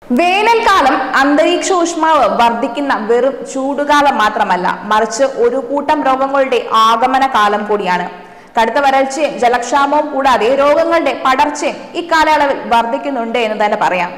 വേനൽക്കാലം അന്തരീക്ഷ ഊഷ്മാവ് വർദ്ധിക്കുന്ന വെറും ചൂടുകാലം മാത്രമല്ല, മറിച്ച് ഒരു കൂട്ടം രോഗങ്ങളുടെ ആഗമന കാലം കൂടിയാണ്. കടുത്ത വരൾച്ചയും ജലക്ഷാമവും കൂടാതെ രോഗങ്ങളുടെ പടർച്ചയും ഇക്കാലയളവിൽ വർദ്ധിക്കുന്നുണ്ട് എന്ന് തന്നെ പറയാം.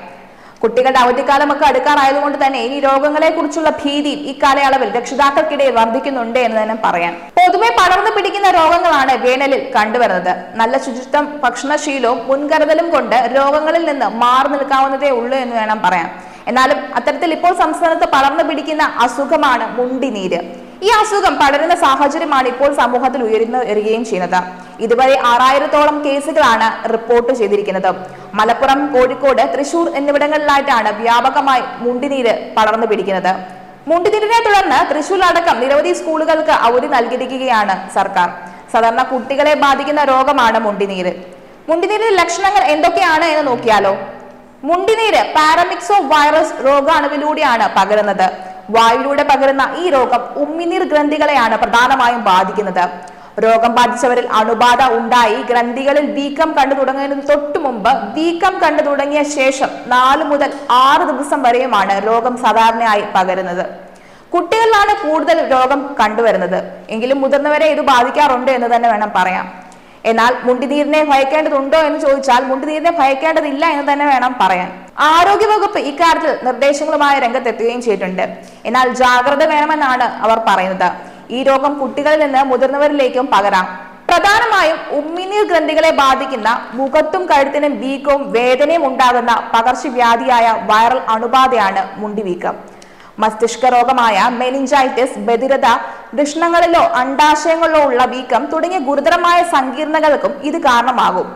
കുട്ടികളുടെ അവധിക്കാലമൊക്കെ അടുക്കാറായതുകൊണ്ട് തന്നെ ഇനി രോഗങ്ങളെ കുറിച്ചുള്ള ഭീതിയും ഇക്കാലയളവിൽ രക്ഷിതാക്കൾക്കിടയിൽ വർദ്ധിക്കുന്നുണ്ട് എന്ന് തന്നെ പറയാം. പൊതുവെ പടർന്നു പിടിക്കുന്ന രോഗങ്ങളാണ് വേനലിൽ കണ്ടുവരുന്നത്. നല്ല ശുചിത്വം, ഭക്ഷണശീലവും മുൻകരുതലും കൊണ്ട് രോഗങ്ങളിൽ നിന്ന് മാറി നിൽക്കാവുന്നതേ ഉള്ളൂ എന്ന് വേണം പറയാം. എന്നാലും അത്തരത്തിൽ ഇപ്പോൾ സംസ്ഥാനത്ത് പടർന്നു പിടിക്കുന്ന അസുഖമാണ് മുണ്ടിനീര്. ഈ അസുഖം പടരുന്ന സാഹചര്യമാണ് ഇപ്പോൾ സമൂഹത്തിൽ ഉയരുകയും ചെയ്യുന്നത്. ഇതുവരെ 6000-ഓളം കേസുകളാണ് റിപ്പോർട്ട് ചെയ്തിരിക്കുന്നത്. മലപ്പുറം, കോഴിക്കോട്, തൃശൂർ എന്നിവിടങ്ങളിലായിട്ടാണ് വ്യാപകമായി മുണ്ടിനീര് പടർന്നു പിടിക്കുന്നത്. മുണ്ടിനീരിനെ തുടർന്ന് തൃശൂരിലടക്കം നിരവധി സ്കൂളുകൾക്ക് അവധി നൽകിയിരിക്കുകയാണ് സർക്കാർ. സാധാരണ കുട്ടികളെ ബാധിക്കുന്ന രോഗമാണ് മുണ്ടിനീര്. മുണ്ടിനീരിന്റെ ലക്ഷണങ്ങൾ എന്തൊക്കെയാണ് എന്ന് നോക്കിയാലോ. മുണ്ടിനീര് പാരമിക്സോ വൈറസ് രോഗാണുവിലൂടെയാണ് പകരുന്നത്. വായുവിലൂടെ പകരുന്ന ഈ രോഗം ഉമിനീർ ഗ്രന്ഥികളെയാണ് പ്രധാനമായും ബാധിക്കുന്നത്. രോഗം ബാധിച്ചവരിൽ അണുബാധ ഉണ്ടായി ഗ്രന്ഥികളിൽ വീക്കം കണ്ടു തുടങ്ങുന്നതിന് തൊട്ടു മുമ്പ്, വീക്കം കണ്ടു തുടങ്ങിയ ശേഷം 4 മുതൽ 6 ദിവസം വരെയുമാണ് രോഗം സാധാരണയായി പകരുന്നത്. കുട്ടികളിലാണ് കൂടുതൽ രോഗം കണ്ടുവരുന്നത്. എങ്കിലും മുതിർന്നവരെ ഇത് ബാധിക്കാറുണ്ട് എന്ന് തന്നെ വേണം പറയാം. എന്നാൽ മുണ്ടിനീരിനെ ഭയക്കേണ്ടതുണ്ടോ എന്ന് ചോദിച്ചാൽ മുണ്ടിനീരിനെ ഭയക്കേണ്ടതില്ല എന്ന് തന്നെ വേണം പറയാൻ. ആരോഗ്യവകുപ്പ് ഇക്കാര്യത്തിൽ നിർദ്ദേശങ്ങളുമായി രംഗത്തെത്തുകയും ചെയ്തിട്ടുണ്ട്. എന്നാൽ ജാഗ്രത വേണമെന്നാണ് അവർ പറയുന്നത്. ഈ രോഗം കുട്ടികളിൽ നിന്ന് മുതിർന്നവരിലേക്കും പകരാം. പ്രധാനമായും ഉമിനീർ ഗ്രന്ഥികളെ ബാധിക്കുന്ന മുഖത്തും കഴുത്തിനും വീക്കവും വേദനയും ഉണ്ടാകുന്ന പകർച്ചവ്യാധിയായ വൈറൽ അണുബാധയാണ് മുണ്ടിവീക്കം. മസ്തിഷ്ക രോഗമായ മെനിഞ്ചൈറ്റിസ്, ബധിരത, വൃഷ്ണങ്ങളിലോ അണ്ഡാശയങ്ങളിലോ ഉള്ള വീക്കം തുടങ്ങിയ ഗുരുതരമായ സങ്കീർണതകൾക്കും ഇത് കാരണമാകും.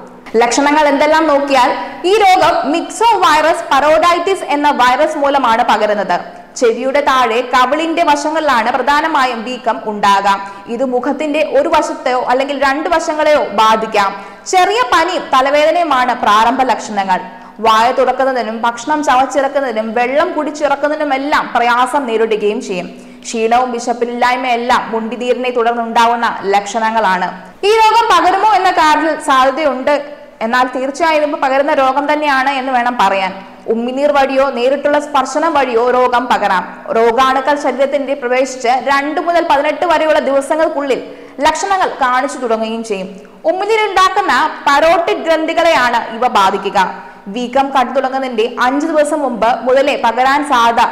ലക്ഷണങ്ങൾ എന്തെല്ലാം നോക്കിയാൽ, ഈ രോഗം മിക്സോ വൈറസ് പരോഡൈറ്റിസ് എന്ന വൈറസ് മൂലമാണ് പകരുന്നത്. ചെവിയുടെ താഴെ കവിളിന്റെ വശങ്ങളിലാണ് പ്രധാനമായും വീക്കം ഉണ്ടാകാം. ഇത് മുഖത്തിന്റെ ഒരു വശത്തെയോ അല്ലെങ്കിൽ 2 വശങ്ങളെയോ ബാധിക്കാം. ചെറിയ പനിയും തലവേദനയുമാണ് പ്രാരംഭ ലക്ഷണങ്ങൾ. വായ തുറക്കുന്നതിനും ഭക്ഷണം ചവച്ചിറക്കുന്നതിനും വെള്ളം കുടിച്ചിറക്കുന്നതിനുമെല്ലാം പ്രയാസം നേരിടുകയും ചെയ്യും. ക്ഷീണവും വിശപ്പില്ലായ്മയെല്ലാം മുണ്ടിനീരിനെ തുടർന്നുണ്ടാവുന്ന ലക്ഷണങ്ങളാണ്. ഈ രോഗം പകരുമോ എന്ന കാര്യത്തിൽ സാധ്യതയുണ്ട്. എന്നാൽ തീർച്ചയായും പകരുന്ന രോഗം തന്നെയാണ് എന്ന് വേണം പറയാൻ. ഉമിനീർ വഴിയോ നേരിട്ടുള്ള സ്പർശനം വഴിയോ രോഗം പകരാം. രോഗാണുക്കൾ ശരീരത്തിന്റെ പ്രവേശിച്ച് 2 മുതൽ 18 വരെയുള്ള ദിവസങ്ങൾക്കുള്ളിൽ ലക്ഷണങ്ങൾ കാണിച്ചു തുടങ്ങുകയും ചെയ്യും. ഉമിനീരുണ്ടാക്കുന്ന പരോട്ടിഡ് ഗ്രന്ഥികളെയാണ് ഇവ ബാധിക്കുക. വീക്കം കണ്ടു തുടങ്ങുന്നതിന്റെ 5 ദിവസം മുമ്പ് മുതലേ പകരാൻ സാധ്യത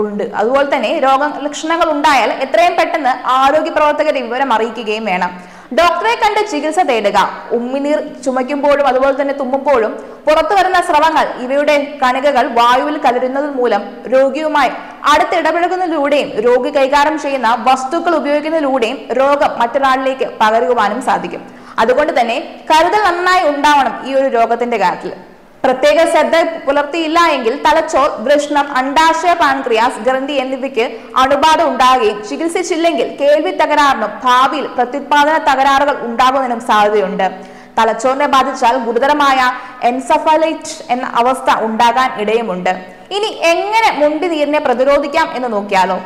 ഉണ്ട്. അതുപോലെ തന്നെ രോഗലക്ഷണങ്ങൾ ഉണ്ടായാൽ എത്രയും പെട്ടെന്ന് ആരോഗ്യ പ്രവർത്തകരെ വിവരം അറിയിക്കുകയും വേണം. ഡോക്ടറെ കണ്ട് ചികിത്സ തേടുക. ഉമിനീർ ചുമയ്ക്കുമ്പോഴും അതുപോലെ തന്നെ തുമ്മുമ്പോഴും പുറത്തു വരുന്ന സ്രവങ്ങൾ, ഇവയുടെ കണികകൾ വായുവിൽ കലരുന്നത് മൂലം രോഗിയുമായി അടുത്തിടപഴകുന്നതിലൂടെയും രോഗി കൈകാര്യം ചെയ്യുന്ന വസ്തുക്കൾ ഉപയോഗിക്കുന്നതിലൂടെയും രോഗം മറ്റൊരാളിലേക്ക് പകരുവാനും സാധിക്കും. അതുകൊണ്ട് തന്നെ കരുതൽ നന്നായി ഉണ്ടാവണം ഈ ഒരു രോഗത്തിന്റെ കാര്യത്തിൽ. പ്രത്യേക ശ്രദ്ധ പുലർത്തിയില്ല എങ്കിൽ തലച്ചോർ, വൃഷ്ണം, അണ്ഡാശയ, പാൻക്രിയാസ് ഗ്രന്ഥി എന്നിവയ്ക്ക് അണുബാധ ഉണ്ടാകുകയും ചികിത്സിച്ചില്ലെങ്കിൽ കേൾവി തകരാറിനും ഭാവിയിൽ പ്രത്യുത്പാദന തകരാറുകൾ ഉണ്ടാകുന്നതിനും സാധ്യതയുണ്ട്. തലച്ചോറിനെ ബാധിച്ചാൽ ഗുരുതരമായ എൻസഫലൈറ്റിസ് എന്ന അവസ്ഥ ഉണ്ടാകാൻ ഇടയുമുണ്ട്. ഇനി എങ്ങനെ മുണ്ടിനീരിനെ പ്രതിരോധിക്കാം എന്ന് നോക്കിയാലോ.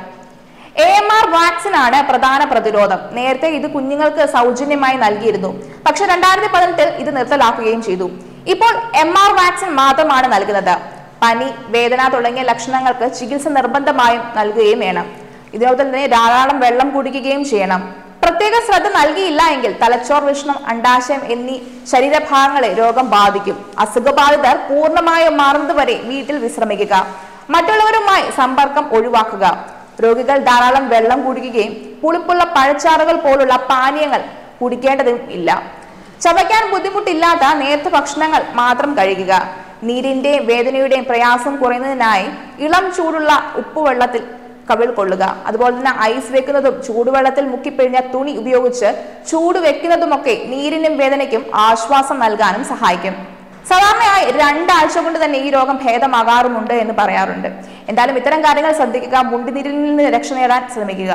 AMR വാക്സിൻ ആണ് പ്രധാന പ്രതിരോധം. നേരത്തെ ഇത് കുഞ്ഞുങ്ങൾക്ക് സൗജന്യമായി നൽകിയിരുന്നു. പക്ഷെ 2018 ഇത് നിർത്തലാക്കുകയും ചെയ്തു. ഇപ്പോൾ MR വാക്സിൻ മാത്രമാണ് നൽകുന്നത്. പനി, വേദന തുടങ്ങിയ ലക്ഷണങ്ങൾക്ക് ചികിത്സ നിർബന്ധമായും നൽകുകയും വേണം. ഇതിനോടൊപ്പം തന്നെ ധാരാളം വെള്ളം കുടിക്കുകയും ചെയ്യണം. പ്രത്യേക ശ്രദ്ധ നൽകിയില്ല എങ്കിൽ തലച്ചോർ, വൃഷ്ണം, അണ്ഡാശയം എന്നീ ശരീരഭാഗങ്ങളെ രോഗം ബാധിക്കും. അസുഖബാധിതർ പൂർണ്ണമായും മാറുന്നതുവരെ വീട്ടിൽ വിശ്രമിക്കുക. മറ്റുള്ളവരുമായി സമ്പർക്കം ഒഴിവാക്കുക. രോഗികൾ ധാരാളം വെള്ളം കുടിക്കുകയും പുളിപ്പുള്ള പഴച്ചാറുകൾ പോലുള്ള പാനീയങ്ങൾ കുടിക്കേണ്ടതും ഇല്ല. ചവയ്ക്കാൻ ബുദ്ധിമുട്ടില്ലാത്ത നേർത്ത ഭക്ഷണങ്ങൾ മാത്രം കഴിക്കുക. നീരിന്റെയും വേദനയുടെയും പ്രയാസം കുറയുന്നതിനായി ഇളം ചൂടുള്ള ഉപ്പുവെള്ളത്തിൽ കവിൾ കൊള്ളുക. അതുപോലെ തന്നെ ഐസ് വെക്കുന്നതും ചൂടുവെള്ളത്തിൽ മുക്കിപ്പിഴിഞ്ഞ തുണി ഉപയോഗിച്ച് ചൂട് വെക്കുന്നതുമൊക്കെ നീരിനും വേദനയ്ക്കും ആശ്വാസം നൽകാനും സഹായിക്കും. സാധാരണയായി 2 ആഴ്ച കൊണ്ട് തന്നെ ഈ രോഗം ഭേദമാകാറുമുണ്ട് എന്ന് പറയാറുണ്ട്. എന്തായാലും ഇത്തരം കാര്യങ്ങൾ ശ്രദ്ധിക്കുക. മുണ്ടിനീരിൽ നിന്ന് രക്ഷ നേടാൻ ശ്രമിക്കുക.